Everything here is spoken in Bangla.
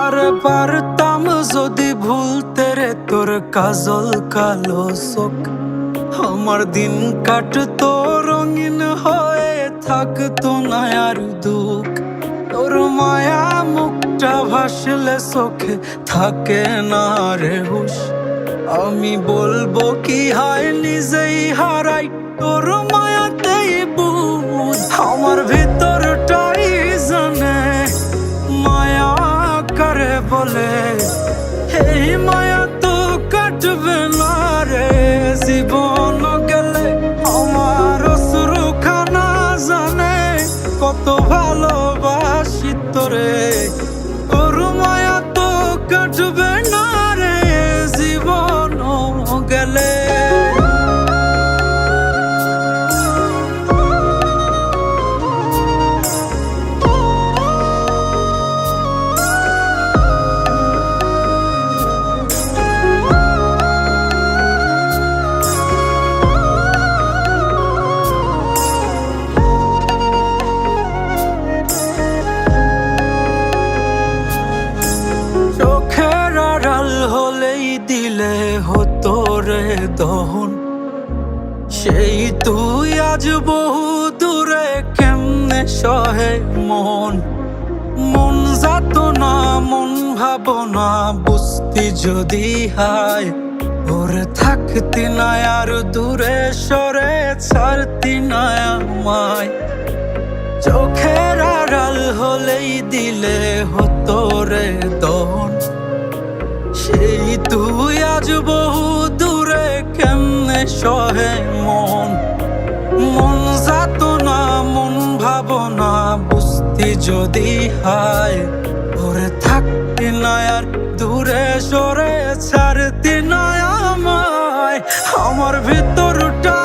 আরে পারতাম যদি ভুলতে রে তোর কাজল কালো চোখ, আমার দিন কাটতো রঙিন হয়ে থাকতো না আর দুঃখ। তোর মায়া মুখটা ভাসলে চোখে থাকে না রে হুশ, আমি বলবো কি হয় নিজেই হারাই তোর মায়াতেই বুঝ। আমার ভিতরটাই জানে মায়া করে বলে, এই মায়া তো কাটবে না রে জীবন গেলে। আমার অশ্রুখানা জানে কত ভালোবাসি তোরে, তোর মায়া তো কাটবে না রে জীবন গেলে। চোখের আড়াল হলেই দিলে হতো রে দহন, সেই তুই আজ বহু দূরে কেমনে সহে মন। মন যাত না মন ভাবনা বুঝতি যদি হায়, ওরে থাকতি না আর দূরে সরে ছাড়তি না আমায়। চোখের আড়াল হলেই দিলে হতো রে দহন, সেই তুই আজ বহু দূরে কেমনে সহে মন। মন যাত না মন ভাবনা বুঝতি যদি হায়, ওরে থাকতি না আর দূরে সরে ছাড়তি না আমায়। আমার ভিতরটা